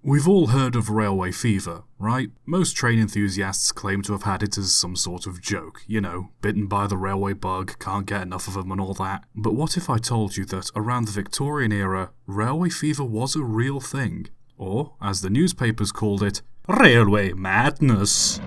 We've all heard of railway fever, right? Most train enthusiasts claim to have had it as some sort of joke, bitten by the railway bug, can't get enough of them and all that. But what if I told you that around the Victorian era, railway fever was a real thing? Or, as the newspapers called it, Railway Madness.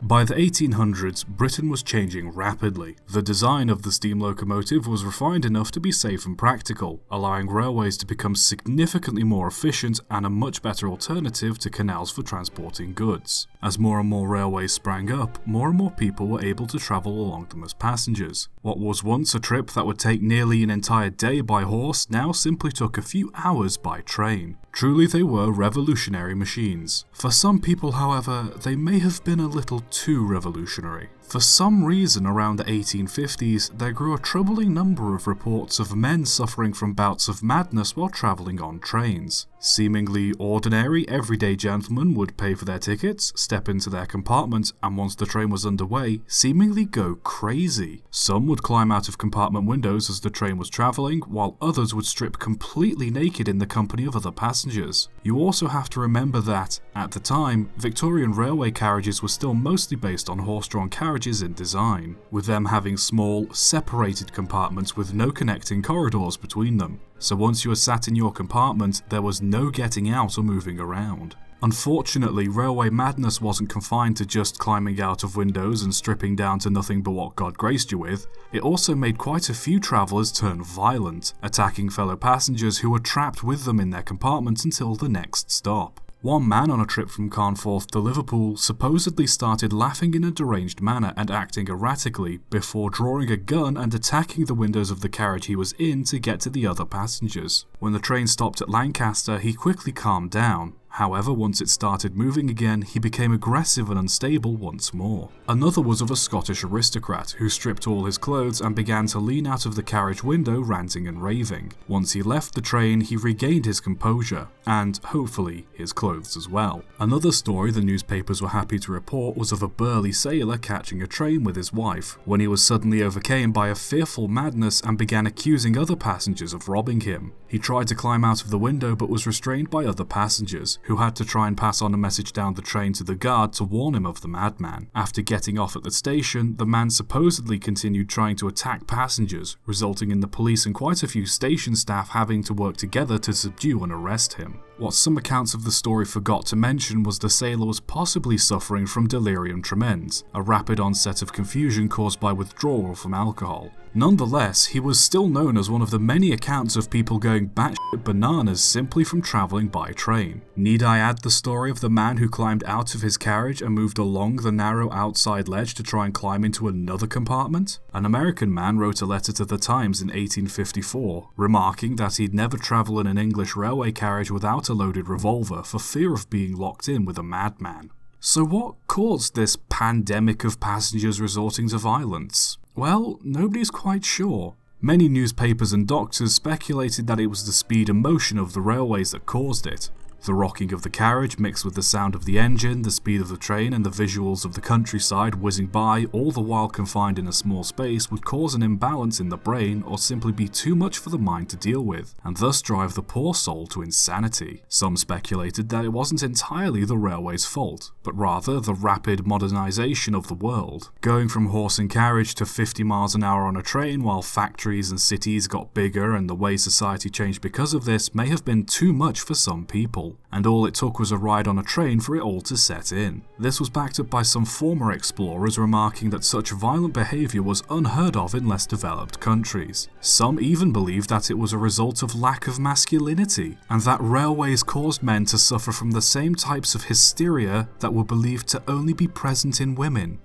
By the 1800s, Britain was changing rapidly. The design of the steam locomotive was refined enough to be safe and practical, allowing railways to become significantly more efficient and a much better alternative to canals for transporting goods. As more and more railways sprang up, more and more people were able to travel along them as passengers. What was once a trip that would take nearly an entire day by horse now simply took a few hours by train. Truly they were revolutionary machines. For some people, however, they may have been a little too revolutionary. For some reason around the 1850s, there grew a troubling number of reports of men suffering from bouts of madness while travelling on trains. Seemingly ordinary, everyday gentlemen would pay for their tickets, step into their compartment, and once the train was underway, seemingly go crazy. Some would climb out of compartment windows as the train was travelling, while others would strip completely naked in the company of other passengers. You also have to remember that, at the time, Victorian railway carriages were still mostly based on horse-drawn carriages in design, with them having small, separated compartments with no connecting corridors between them. So once you were sat in your compartment, there was no getting out or moving around. Unfortunately, railway madness wasn't confined to just climbing out of windows and stripping down to nothing but what God graced you with. It also made quite a few travellers turn violent, attacking fellow passengers who were trapped with them in their compartment until the next stop. One man on a trip from Carnforth to Liverpool supposedly started laughing in a deranged manner and acting erratically before drawing a gun and attacking the windows of the carriage he was in to get to the other passengers. When the train stopped at Lancaster, he quickly calmed down. However, once it started moving again, he became aggressive and unstable once more. Another was of a Scottish aristocrat who stripped all his clothes and began to lean out of the carriage window ranting and raving. Once he left the train, he regained his composure, and, hopefully, his clothes as well. Another story the newspapers were happy to report was of a burly sailor catching a train with his wife, when he was suddenly overcome by a fearful madness and began accusing other passengers of robbing him. He tried to climb out of the window but was restrained by other passengers, who had to try and pass on a message down the train to the guard to warn him of the madman. After getting off at the station, the man supposedly continued trying to attack passengers, resulting in the police and quite a few station staff having to work together to subdue and arrest him. What some accounts of the story forgot to mention was the sailor was possibly suffering from delirium tremens, a rapid onset of confusion caused by withdrawal from alcohol. Nonetheless, he was still known as one of the many accounts of people going batshit bananas simply from travelling by train. Need I add the story of the man who climbed out of his carriage and moved along the narrow outside ledge to try and climb into another compartment? An American man wrote a letter to the Times in 1854, remarking that he'd never travel in an English railway carriage without a loaded revolver for fear of being locked in with a madman. So what caused this pandemic of passengers resorting to violence? Well, nobody's quite sure. Many newspapers and doctors speculated that it was the speed and motion of the railways that caused it. The rocking of the carriage mixed with the sound of the engine, the speed of the train and the visuals of the countryside whizzing by, all the while confined in a small space, would cause an imbalance in the brain or simply be too much for the mind to deal with, and thus drive the poor soul to insanity. Some speculated that it wasn't entirely the railway's fault, but rather the rapid modernisation of the world. Going from horse and carriage to 50 miles an hour on a train while factories and cities got bigger and the way society changed because of this may have been too much for some people. And all it took was a ride on a train for it all to set in. This was backed up by some former explorers remarking that such violent behaviour was unheard of in less developed countries. Some even believed that it was a result of lack of masculinity, and that railways caused men to suffer from the same types of hysteria that were believed to only be present in women.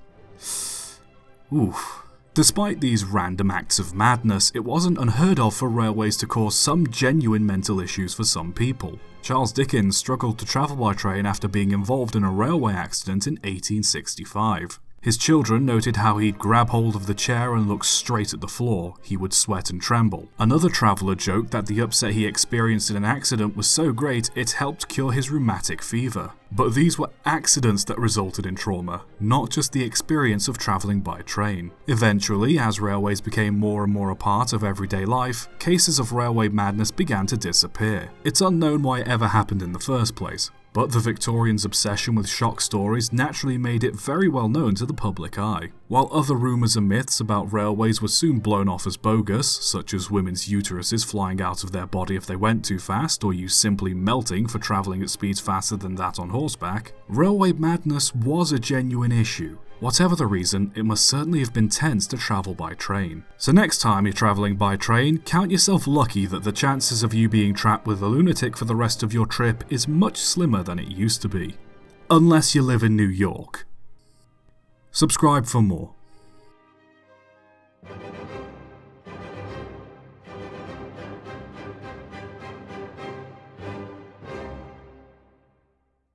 Oof. Despite these random acts of madness, it wasn't unheard of for railways to cause some genuine mental issues for some people. Charles Dickens struggled to travel by train after being involved in a railway accident in 1865. His children noted how he'd grab hold of the chair and look straight at the floor. He would sweat and tremble. Another traveller joked that the upset he experienced in an accident was so great it helped cure his rheumatic fever. But these were accidents that resulted in trauma, not just the experience of travelling by train. Eventually, as railways became more and more a part of everyday life, cases of railway madness began to disappear. It's unknown why it ever happened in the first place, but the Victorians' obsession with shock stories naturally made it very well known to the public eye. While other rumours and myths about railways were soon blown off as bogus, such as women's uteruses flying out of their body if they went too fast, or you simply melting for travelling at speeds faster than that on horseback, railway madness was a genuine issue. Whatever the reason, it must certainly have been tense to travel by train. So next time you're travelling by train, count yourself lucky that the chances of you being trapped with a lunatic for the rest of your trip is much slimmer than it used to be. Unless you live in New York. Subscribe for more.